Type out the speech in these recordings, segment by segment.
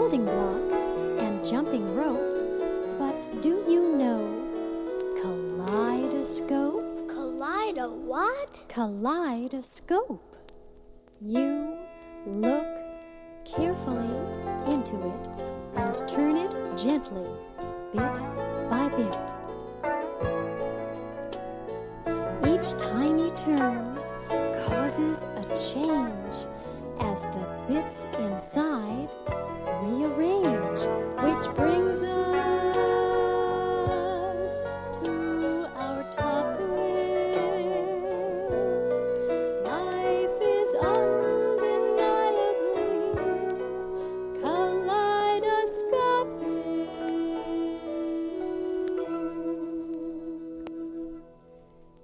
building blocks and jumping rope, but do you know kaleidoscope? Kaleido what? Kaleidoscope. You look carefully into it and turn it gently, bit by bit. Each tiny turn causes a change as the bits inside rearrange, which brings us to our topic. Life is undeniably kaleidoscopic.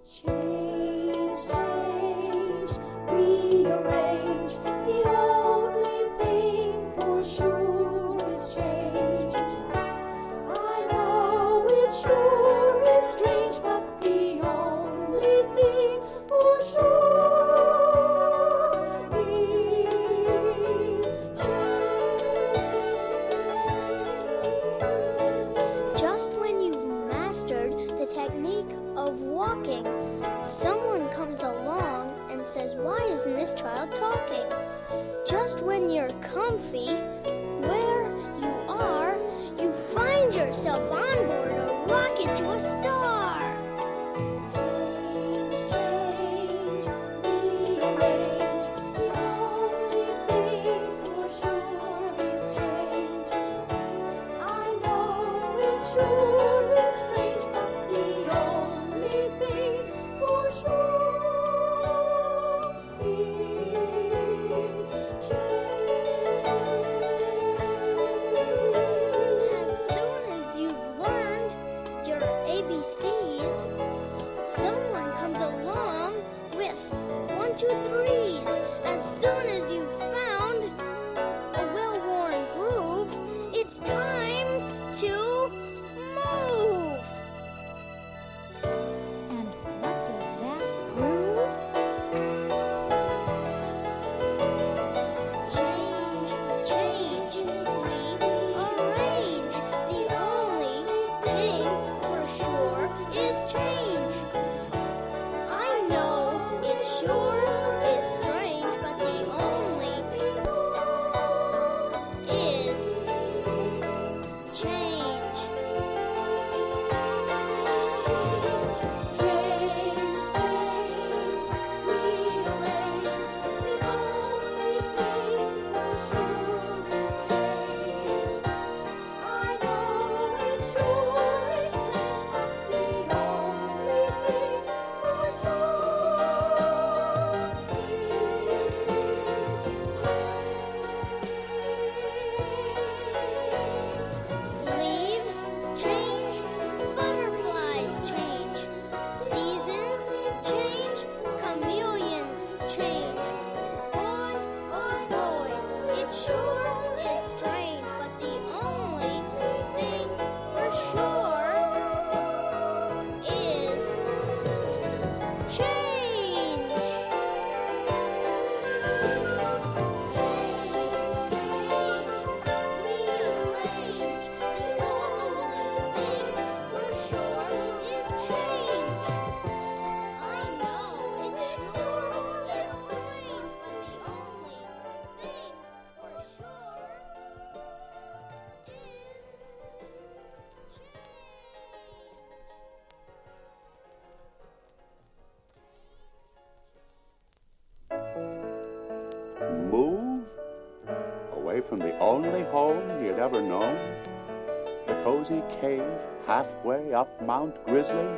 Change, change, rearrange. The only thing for sure is change. I know it sure is strange, but the only thing for sure is change. Just when you've mastered the technique of walking, someone comes along and says, "Why isn't this child talking?" Just when you're comfy, where you are, you find yourself on board a rocket to a star. Change, rearrange. The only thing for sure is change. I know it sure is strange, but the only thing for sure is change. As soon as you've learned your ABCs, someone comes along with 1, 2, 3s. As soon as you've found a well-worn groove, it's time to move. And what does that prove? Change, change, rearrange. The only thing for sure is change. I know it sure is strange, but the only is change. Change, change, rearrange. The only thing for sure is change. I know it sure is strange, but the only thing for sure is Leaves change, butterflies change, seasons change, chameleons change. Boy, it sure is strange, but the only thing for sure is change. Rearrange. The only thing for sure is change. I know it sure is strange, but the only thing for sure is Move away from the only home he had ever known, the cozy cave halfway up Mount Grizzly,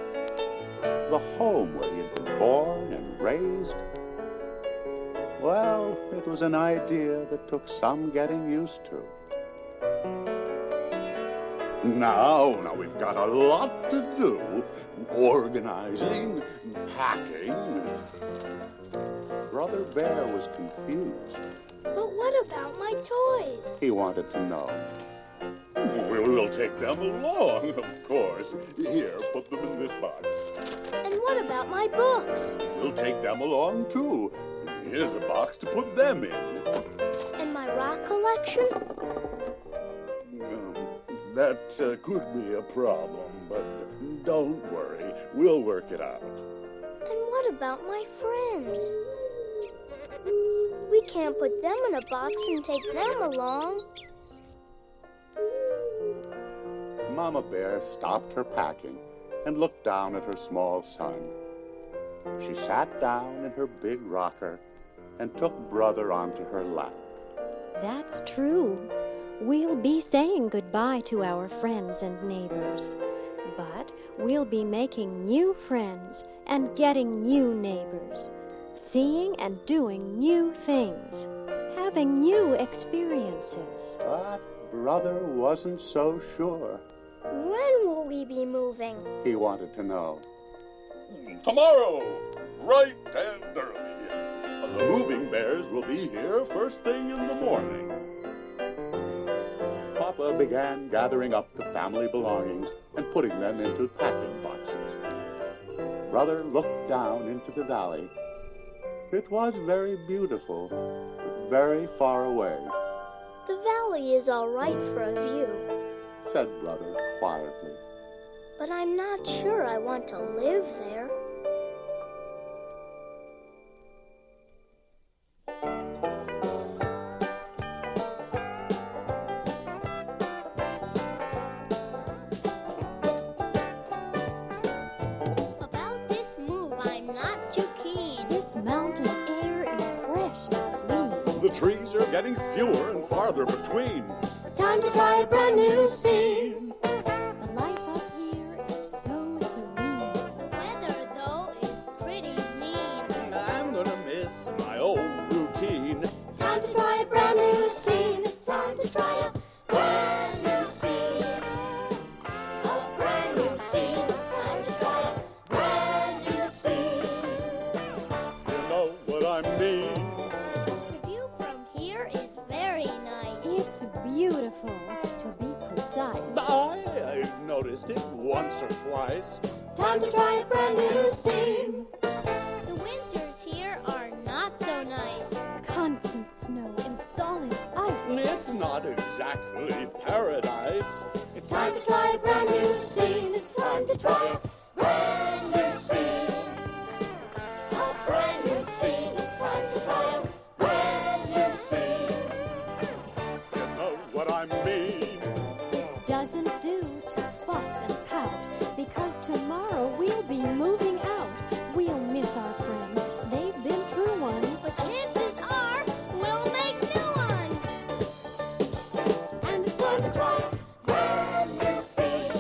the home where he had been born and raised. Well, it was an idea that took some getting used to. Now we've got a lot to do. Organizing, packing. Brother Bear was confused. But what about my toys? He wanted to know. We'll take them along, of course. Here, put them in this box. And what about my books? We'll take them along, too. Here's a box to put them in. And my rock collection? That could be a problem, but don't worry. We'll work it out. And what about my friends? We can't put them in a box and take them along. Mama Bear stopped her packing and looked down at her small son. She sat down in her big rocker and took Brother onto her lap. That's true. We'll be saying goodbye to our friends and neighbors. But we'll be making new friends and getting new neighbors, seeing and doing new things, having new experiences. But Brother wasn't so sure. When will we be moving? He wanted to know. Tomorrow, bright and early. The moving bears will be here first thing in the morning. Papa began gathering up the family belongings and putting them into packing boxes. Brother looked down into the valley. It was very beautiful, but very far away, The valley is all right for a view, said Brother quietly. but I'm not sure I want to live there. About this move, I'm not too keen. This mountain air is fresh and clean. The trees are getting fewer and farther between. Time to try a brand new scene. The life up here is so serene. The weather, though, is pretty mean. I'm gonna miss my old routine. It's time to try a brand new scene. It's time to try a brand new scene. A brand new scene. It's time to try a brand new scene. You know what I mean? The view from here is very nice. It's beautiful, to be precise. I've noticed it once or twice. Time to try a brand new scene. The winters here are not so nice. Constant snow and solid ice. It's not exactly paradise. It's time to try a brand new scene. It's time to try a brand new scene. A brand new scene. It's time to try a brand new scene. You know what I mean? Doesn't do to fuss and pout, because tomorrow we'll be moving out. We'll miss our friends. They've been true ones. But chances are we'll make new ones. And it's time to try a brand new scene.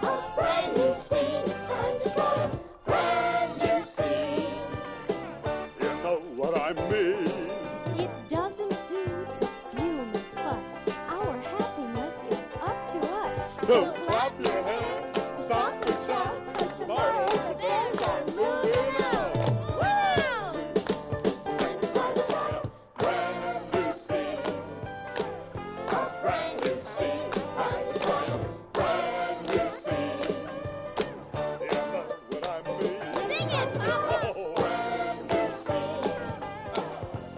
A brand new scene. It's time to try a brand new scene. You know what I mean? It doesn't do to fume and fuss. Our happiness is up to us. So clap your hands, stop and shout, 'cause tomorrow the bears are moving out. Wow! And it's time to try a Brand new scene. A brand new scene. It's time to try a brand new scene. You know what I mean? Sing it, Papa! Oh, Brand new scene.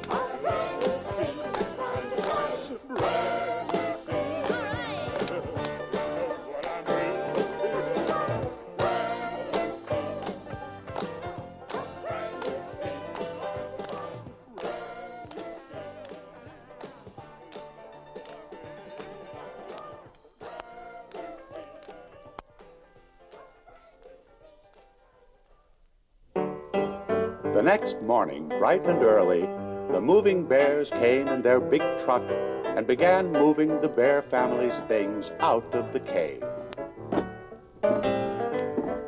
A brand new scene. It's time to try a brand new scene. All right. what I mean? Brand new scene. Brand new scene. The next morning, bright and early, the moving bears came in their big truck and began moving the bear family's things out of the cave.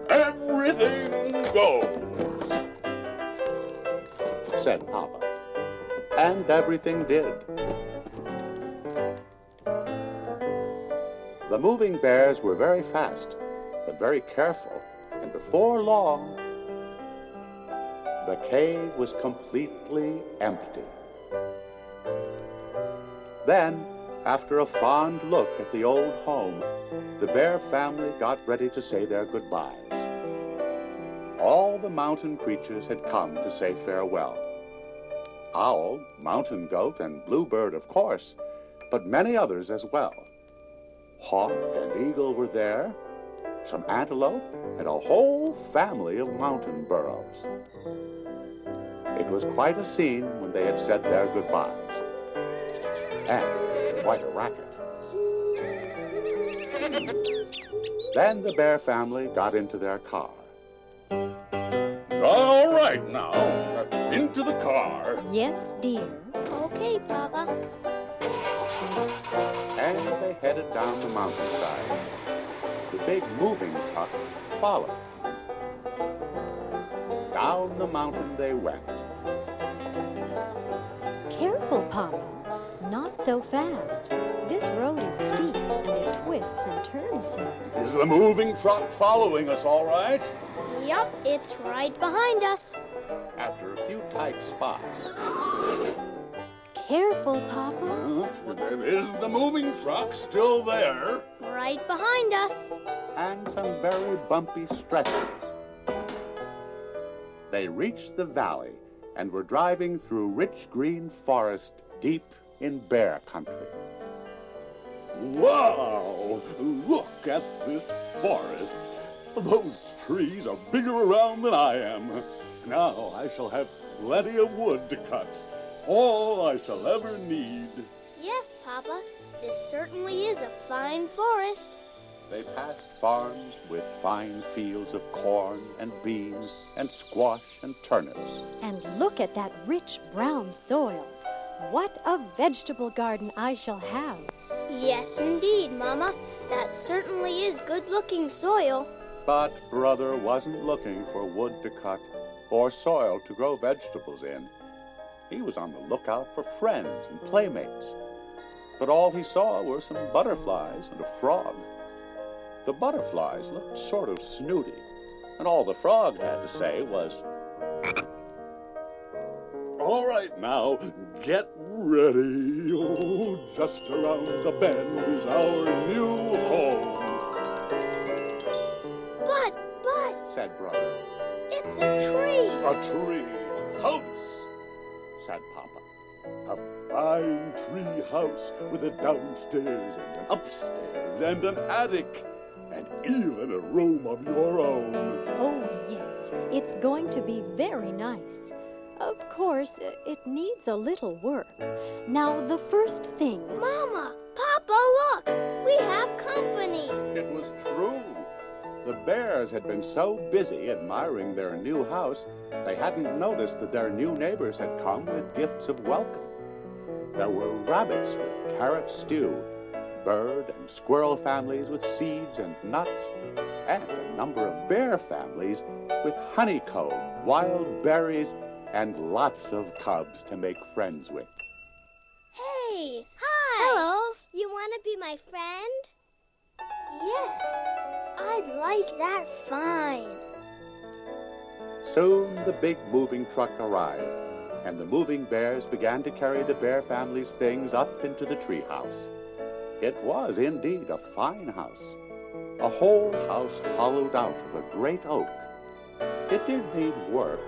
Everything goes. Said Papa. And everything did. The moving bears were very fast, but very careful, and before long, the cave was completely empty. Then, after a fond look at the old home, the bear family got ready to say their goodbyes. All the mountain creatures had come to say farewell. Owl, mountain goat, and bluebird, of course, but many others as well. Hawk and eagle were there, some antelope, and a whole family of mountain burros. It was quite a scene when they had said their goodbyes, and quite a racket. Then the bear family got into their car. All right now, into the car. Yes, dear. Okay, Papa. And they headed down the mountainside. The big moving truck followed. Down the mountain they went. Careful, Papa. Not so fast. This road is steep and it twists and turns some. Is the moving truck following us all right? Yup, it's right behind us. After a few tight spots, Careful, Papa. Is the moving truck still there? Right behind us. and some very bumpy stretches. They reached the valley and were driving through rich green forest deep in bear country. Wow! Look at this forest. Those trees are bigger around than I am. Now I shall have plenty of wood to cut. All I shall ever need. Yes, Papa. This certainly is a fine forest. They passed farms with fine fields of corn and beans and squash and turnips. And look at that rich brown soil. What a vegetable garden I shall have. Yes, indeed, Mama. That certainly is good-looking soil. But Brother wasn't looking for wood to cut or soil to grow vegetables in. He was on the lookout for friends and playmates. But all he saw were some butterflies and a frog. The butterflies looked sort of snooty, and all the frog had to say was, All right, now, get ready. Oh, just around the bend is our new home. But, said Brother. it's a tree. A tree house. Said Papa. A fine tree house with a downstairs and an upstairs and an attic and even a room of your own. Oh, yes, it's going to be very nice. Of course, it needs a little work. Now, the first thing... Mama, Papa, look! We have company. It was true. The bears had been so busy admiring their new house, they hadn't noticed that their new neighbors had come with gifts of welcome. There were rabbits with carrot stew, bird and squirrel families with seeds and nuts, and a number of bear families with honeycomb, wild berries, and lots of cubs to make friends with. Hey! Hi! Hello! You want to be my friend? Yes, I'd like that fine. Soon the big moving truck arrived, and the moving bears began to carry the bear family's things up into the treehouse. It was indeed a fine house, a whole house hollowed out of a great oak. It did need work.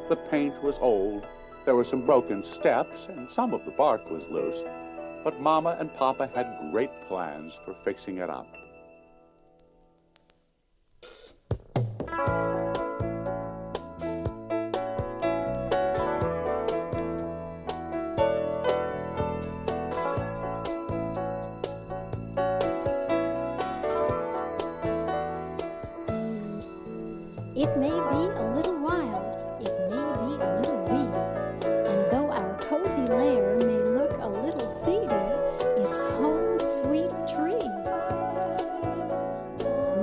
The paint was old, there were some broken steps, and some of the bark was loose. But Mama and Papa had great plans for fixing it up. It may be a little wild, it may be a little weedy, and though our cozy lair may look a little seedy, it's home sweet tree.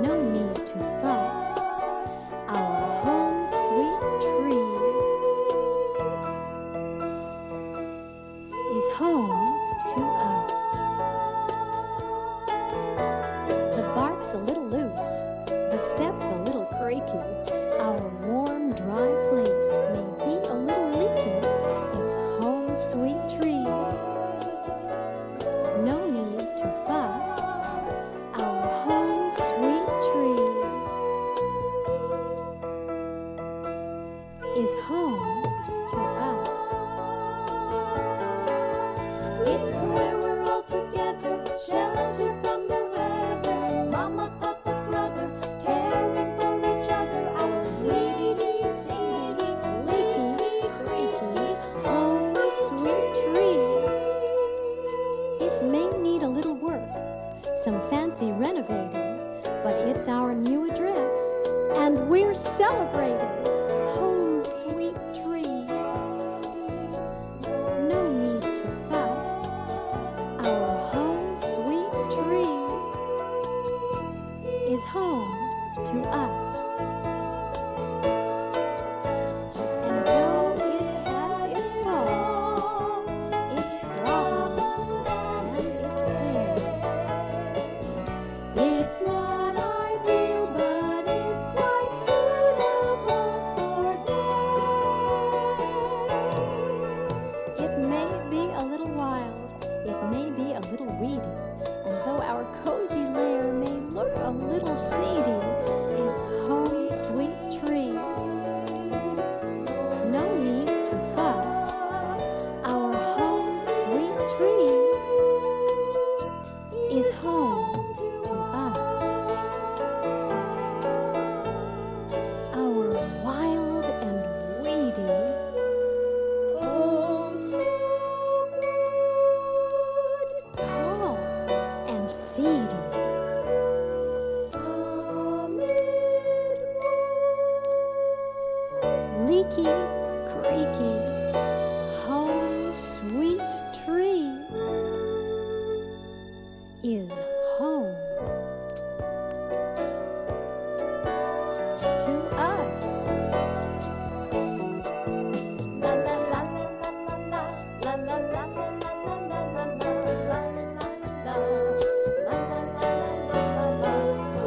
No need to fuss, our home sweet tree is home to us. The bark's a little loose, the steps a little creaky. Our warm, dry place may be a little leaky. It's home, sweet tree. No need to fuss. Our home, sweet tree is home to us. celebrating. Home, sweet tree. No need to fuss. Our home, sweet tree is home to us. And though it has its faults, its problems, and its cares, it's not ideal, but it's quite suitable for theirs. It may be a little wild, it may be a little weedy, and though our cozy lair may look a little seedy, it's home, sweet tree. No need to fuss. Our home, sweet tree is home to us. Our wild and weedy, oh so good, tall and seedy, leaky, creaky, home, sweet tree is home to us. La la la la la la la la la la la.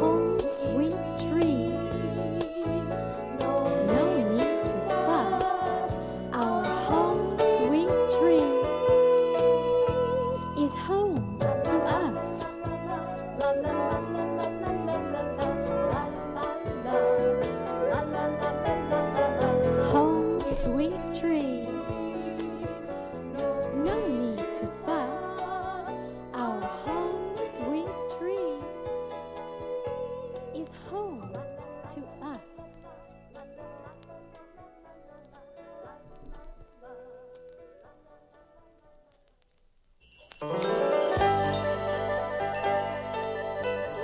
Home, sweet tree. No need to fuss. Our home, sweet tree is home to us. Home, sweet tree. No need to fuss. Our home, sweet tree is home to us.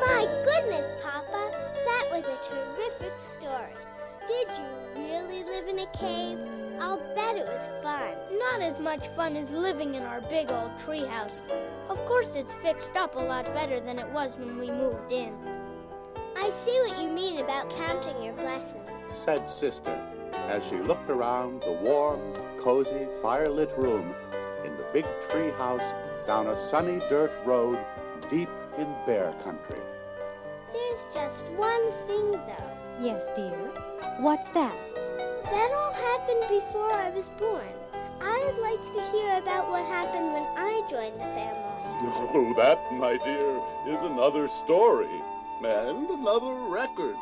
My goodness, Papa, that was a terrific story. Did you really live in a cave? I'll bet it was fun. Not as much fun as living in our big old treehouse. Of course, it's fixed up a lot better than it was when we moved in. I see what you mean about counting your blessings. Said Sister, as she looked around the warm, cozy, fire-lit room in the big tree house down a sunny dirt road deep in bear country. There's just one thing, though. Yes, dear. What's that? That all happened before I was born. I'd like to hear about what happened when I joined the family. Oh, that, my dear, is another story and another record.